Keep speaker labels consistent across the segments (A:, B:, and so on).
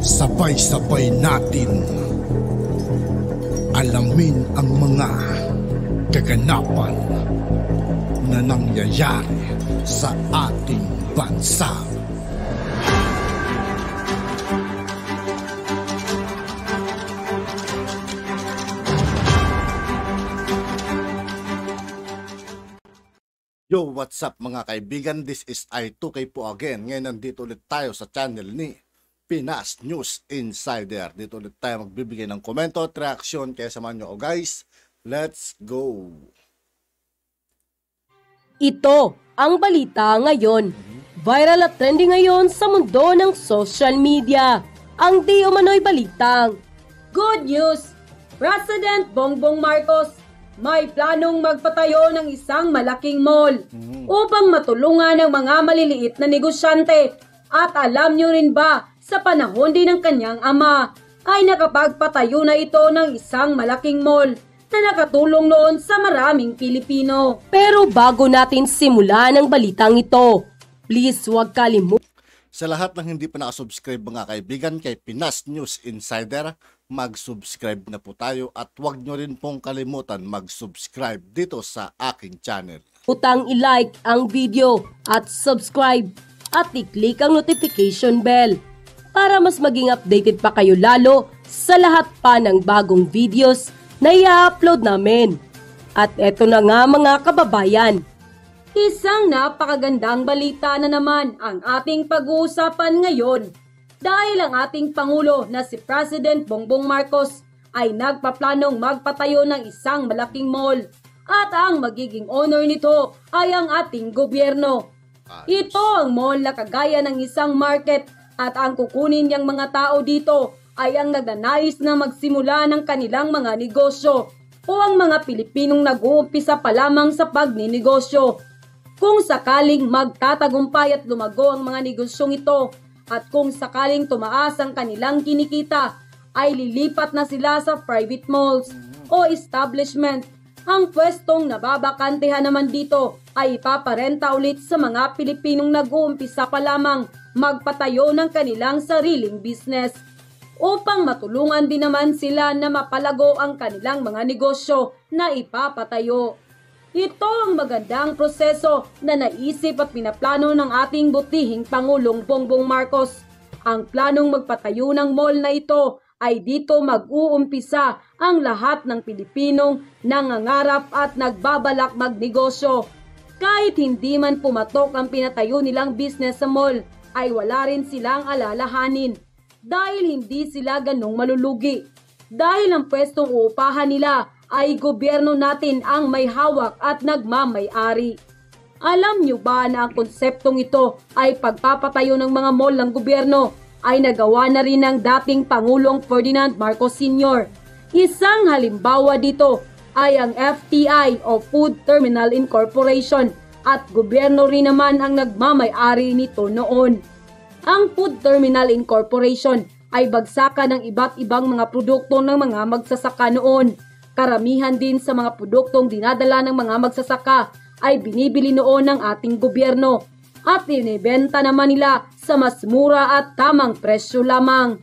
A: Sabay-sabay natin alamin ang mga kaganapan na nangyayari sa ating bansa. Yo, what's up mga kaibigan? This is I2K po again. Ngayon nandito ulit tayo sa channel ni Pinas News Insider. Dito ulit tayo magbibigay ng komento at reaksyon. Kaya samahan nyo. Guys, let's go!
B: Ito ang balita ngayon. Viral at trending ngayon sa mundo ng social media. Ang di umano'y balitang good news! President Bongbong Marcos may planong magpatayo ng isang malaking mall upang matulungan ang mga maliliit na negosyante. At alam nyo rin ba, sa panahon din ng kanyang ama, ay nakapagpatayo na ito ng isang malaking mall na nakatulong noon sa maraming Pilipino. Pero bago natin simulan ang balitang ito, please huwag kalimutan.
A: Sa lahat ng hindi pa nakasubscribe mga kaibigan kay Pinas News Insider, mag-subscribe na po tayo at huwag nyo rin pong kalimutan mag-subscribe dito sa aking channel.
B: Utang i-like ang video at subscribe at i-click ang notification bell para mas maging updated pa kayo lalo sa lahat pa ng bagong videos na i-upload namin. At eto na nga mga kababayan, isang napakagandang balita na naman ang ating pag-uusapan ngayon dahil ang ating Pangulo na si President Bongbong Marcos ay nagpaplanong magpatayo ng isang malaking mall at ang magiging owner nito ay ang ating gobyerno. Ito ang mall na kagaya ng isang market at ang kukunin niyang mga tao dito ay ang nagnanais na magsimula ng kanilang mga negosyo o ang mga Pilipinong nag-uumpisa pa lamang sa pagninegosyo. Kung sakaling magtatagumpay at lumago ang mga negosyong ito at kung sakaling tumaas ang kanilang kinikita, ay lilipat na sila sa private malls o establishment. Ang pwestong nababakantehan naman dito ay ipaparenta ulit sa mga Pilipinong nag-uumpisa pa lamang magpatayo ng kanilang sariling business upang matulungan din naman sila na mapalago ang kanilang mga negosyo na ipapatayo. Ito ang magandang proseso na naisip at pinaplano ng ating butihing Pangulong Bongbong Marcos. Ang planong magpatayo ng mall na ito ay dito mag-uumpisa ang lahat ng Pilipinong nangangarap at nagbabalak magnegosyo. Kahit hindi man pumatok ang pinatayo nilang business sa mall, ay wala rin silang alalahanin dahil hindi sila ganong malulugi. Dahil ang pwestong uupahan nila ay gobyerno natin ang may hawak at nagmamay-ari. Alam nyo ba na ang konseptong ito ay pagpapatayo ng mga mall ng gobyerno ay nagawa na rin ng dating Pangulong Ferdinand Marcos Sr. Isang halimbawa dito ay ang FTI o Food Terminal Incorporation at gobyerno rin naman ang nagmamay-ari nito noon. Ang Food Terminal Incorporation ay bagsakan ng iba't ibang mga produkto ng mga magsasaka noon. Karamihan din sa mga produktong dinadala ng mga magsasaka ay binibili noon ng ating gobyerno at inibenta naman nila sa mas mura at tamang presyo lamang.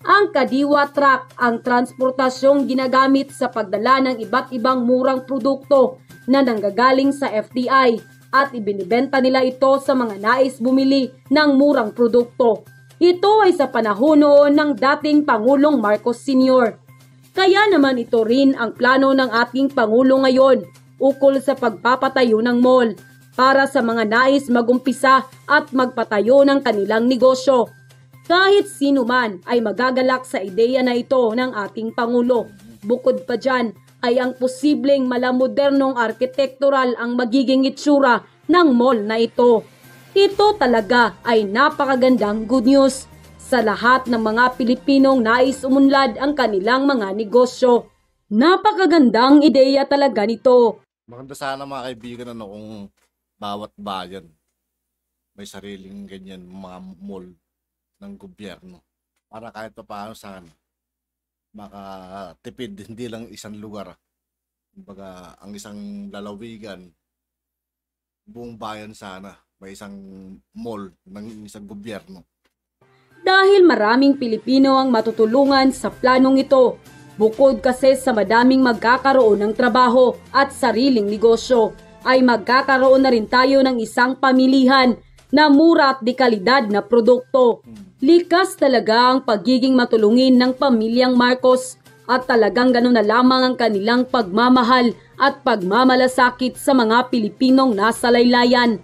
B: Ang kadiwa truck ang transportasyong ginagamit sa pagdala ng iba't ibang murang produkto na nanggagaling sa FTI at ibinibenta nila ito sa mga nais bumili ng murang produkto. Ito ay sa panahon noon ng dating Pangulong Marcos Sr. Kaya naman ito rin ang plano ng ating Pangulo ngayon ukol sa pagpapatayo ng mall para sa mga nais magumpisa at magpatayo ng kanilang negosyo. Kahit sino man ay magagalak sa ideya na ito ng ating Pangulo. Bukod pa dyan ay ang posibleng malamodernong arkitektural ang magiging itsura ng mall na ito. Ito talaga ay napakagandang good news sa lahat ng mga Pilipinong nais umunlad ang kanilang mga negosyo. Napakagandang ideya talaga nito.
A: Maganda sana mga kaibigan kung bawat bayan may sariling ganyan mga mall ng gobyerno. Para kahit pa paano sana makatipid hindi lang isang lugar. Kumbaga ang isang lalawigan, buong bayan sana may isang mall ng isang gobyerno.
C: dahil maraming Pilipino ang matutulungan sa planong ito. Bukod kasi sa madaming magkakaroon ng trabaho at sariling negosyo, ay magkakaroon na rin tayo ng isang pamilihan na mura at de kalidad na produkto. Likas talaga ang pagiging matulungin ng pamilyang Marcos at talagang gano'n na lamang ang kanilang pagmamahal at pagmamalasakit sa mga Pilipinong nasa laylayan,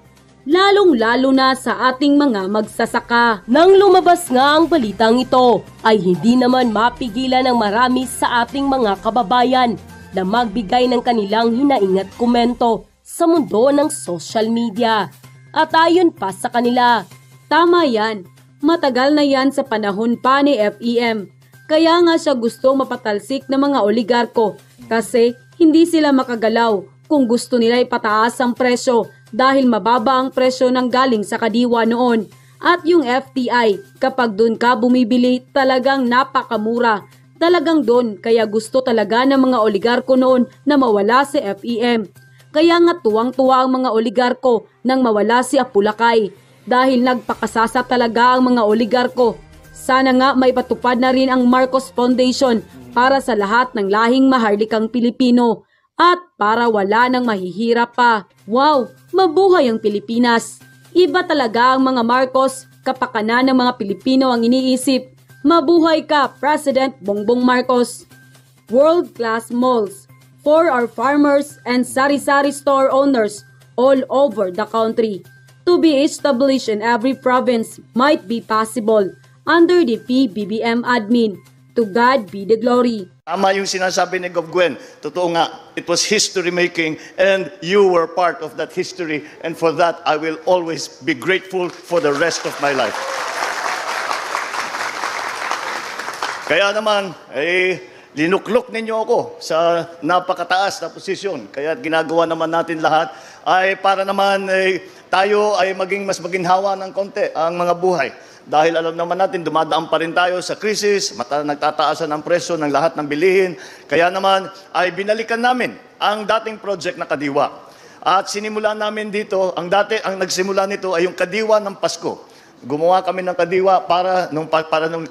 C: lalong-lalo na sa ating mga magsasaka.
B: Nang lumabas nga ang balitang ito, ay hindi naman mapigilan ng marami sa ating mga kababayan na magbigay ng kanilang hinaing at komento sa mundo ng social media. At ayon pa sa kanila,
C: Tama yan, matagal na yan sa panahon pa ni FEM. Kaya nga siya gusto mapatalsik ng mga oligarko kasi hindi sila makagalaw kung gusto nila ipataas ang presyo dahil mababa ang presyo ng galing sa kadiwa noon. At yung FTI, kapag doon ka bumibili, talagang napakamura. Talagang doon, kaya gusto talaga ng mga oligarko noon na mawala si FEM. Kaya nga tuwang-tuwa ang mga oligarko nang mawala si Apulacay dahil nagpakasasa talaga ang mga oligarko. Sana nga may patupad na rin ang Marcos Foundation para sa lahat ng lahing maharlikang Pilipino at para wala nang mahihirap pa. Wow, mabuhay ang Pilipinas! Iba talaga ang mga Marcos, kapakanan ng mga Pilipino ang iniisip. Mabuhay ka, President Bongbong Marcos! World-class malls for our farmers and sari-sari store owners all over the country. To be established in every province might be possible under the PBBM admin. To God be the glory.
D: Tama yung sinasabi ni Gov. Gwen. Totoo nga, it was history making and you were part of that history, and for that I will always be grateful for the rest of my life. Kaya naman, linuklok ninyo ako sa napakataas na posisyon. Kaya ginagawa naman natin lahat ay para naman tayo ay mas maginhawa ng konti ang mga buhay. Dahil alam naman natin, dumadaan pa rin tayo sa krisis, nagtataasan ang presyo ng lahat ng bilihin. Kaya naman ay binalikan namin ang dating project na Kadiwa. At sinimulan namin dito, ang nagsimula nito ay yung Kadiwa ng Pasko. Gumawa kami ng Kadiwa para nung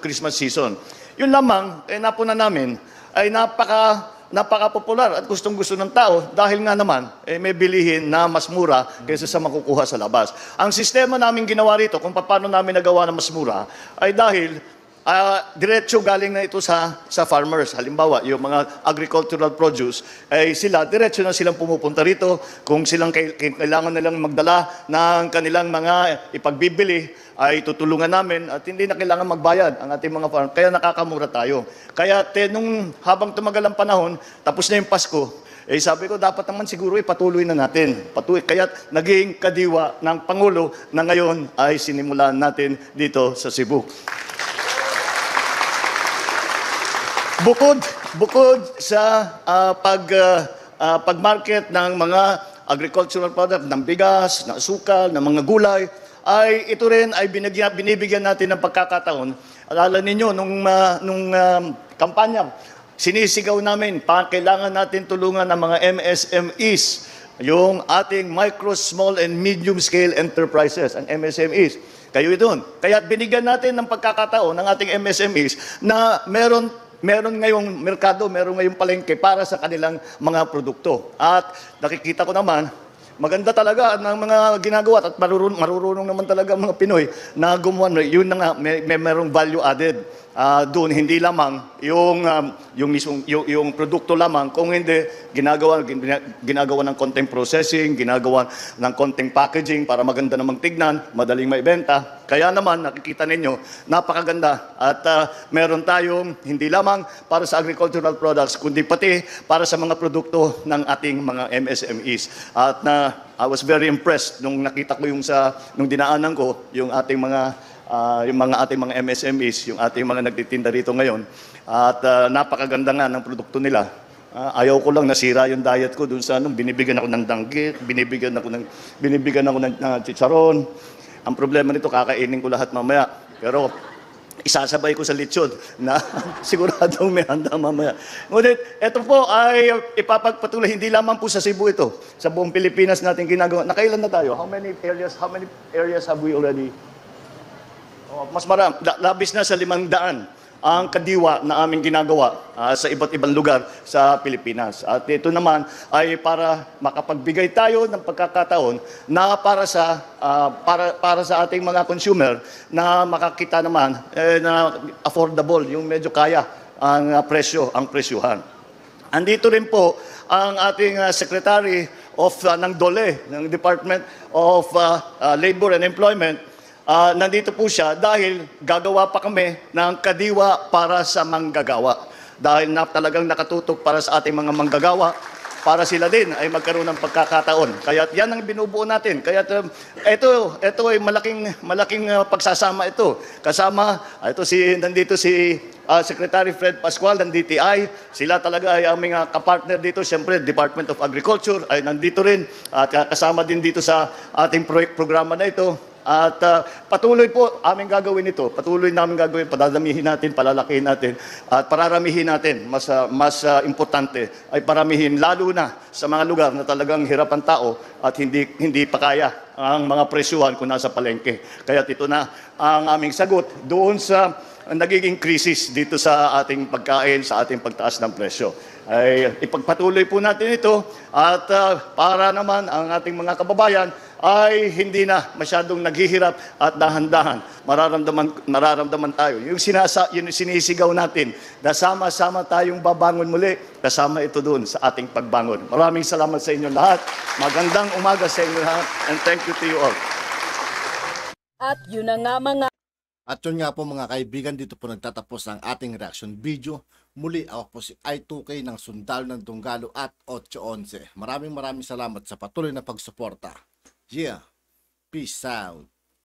D: Christmas season. Yun lamang, napuna namin, ay napaka-popular at gustong-gusto ng tao dahil nga naman may bilihin na mas mura kaysa sa makukuha sa labas. Ang sistema namin ginawa rito kung paano namin nagawa na mas mura ay dahil diretso galing na ito sa farmers. Halimbawa, yung mga agricultural produce, ay diretso na silang pumupunta rito. Kung kailangan nilang magdala ng kanilang mga ipagbibili, ay tutulungan namin at hindi na kailangan magbayad ang ating mga farm. Kaya nakakamura tayo. Kaya habang tumagal ang panahon, tapos na yung Pasko, sabi ko, dapat naman siguro ipatuloy na natin. Kaya naging Kadiwa ng Pangulo na ngayon ay sinimulan natin dito sa Cebu. Bukod sa pag-market ng mga agricultural product, ng bigas, ng asukal, ng mga gulay, ay ito rin ay binibigyan natin ng pagkakataon. Alala ninyo, nung kampanya, sinisigaw namin, kailangan natin tulungan ng mga MSMEs, yung ating micro, small, and medium-scale enterprises, ang MSMEs. Kayo ito. Kaya binigyan natin ng pagkakataon ng ating MSMEs na meron ngayong merkado, meron ngayong palengke para sa kanilang mga produkto. At nakikita ko naman, maganda talaga ng mga ginagawa at marurunong naman talaga ang mga Pinoy na gumawa. Yun na nga, merong value added. Doon hindi lamang yung produkto lamang, kung hindi ginagawa ng konting processing, ginagawa ng konting packaging para maganda namang tignan, madaling maibenta. Kaya naman nakikita ninyo, napakaganda at meron tayong hindi lamang para sa agricultural products kundi pati para sa mga produkto ng ating mga MSMEs. At I was very impressed nung nakita ko nung dinaanan ko yung ating mga ating mga MSMEs, yung ating mga nagtitinda rito ngayon. At napakaganda nga ng produkto nila. Ayaw ko lang nasira yung diet ko dun sa binibigyan ako ng danggit, binibigyan ako ng chicharon. Ang problema nito, kakainin ko lahat mamaya. Pero isasabay ko sa lechon na siguradong may handa mamaya. Ngunit, ito po ay ipapagpatuloy, hindi lamang po sa Cebu ito. Sa buong Pilipinas natin ginagawa. Nakailan na tayo? How many areas have we already? Mas marami, labis na sa 500 ang kadiwa na aming ginagawa sa iba't ibang lugar sa Pilipinas. At ito naman ay para makapagbigay tayo ng pagkakataon na para sa ating mga consumer na makakita naman na affordable, yung medyo kaya ang presyuhan. Andito rin po ang ating Secretary of ng DOLE, ng Department of Labor and Employment. Nandito po siya dahil gagawa pa kami ng kadiwa para sa manggagawa. Dahil talagang nakatutok para sa ating mga manggagawa, para sila din ay magkaroon ng pagkakataon. Kaya yan ang binubuo natin. Kaya ito ay malaking pagsasama ito. Kasama, nandito si Secretary Fred Pascual ng DTI. Sila talaga ay aming kapartner dito. Siyempre, Department of Agriculture ay nandito rin. At kasama din dito sa ating programa na ito. At patuloy po aming gagawin ito. Patuloy namin gagawin, padadamihin natin, palalakihin natin, at pararamihin natin. Mas importante ay paramihin, lalo na sa mga lugar na talagang hirap ang tao at hindi pa kaya ang mga presyuhan kung nasa palengke. Kaya ito na ang aming sagot doon sa nagiging krisis dito sa ating pagkain, sa ating pagtaas ng presyo. Ay ipagpatuloy po natin ito at para naman ang ating mga kababayan ay hindi na masyadong naghihirap at dahan-dahan mararamdaman tayo. Yung sinisigaw natin, na sama-sama tayong babangon muli, kasama ito doon sa ating pagbangon. Maraming salamat sa inyo lahat. Magandang umaga sa inyo lahat and thank you to you all.
C: At yun na nga mga
A: At yun nga po mga kaibigan, dito po nagtatapos ang ating reaction video. Muli ako po si I2K ng Sundalo ng Tunggalo at 811. Maraming salamat sa patuloy na pagsuporta. Yeah, peace out.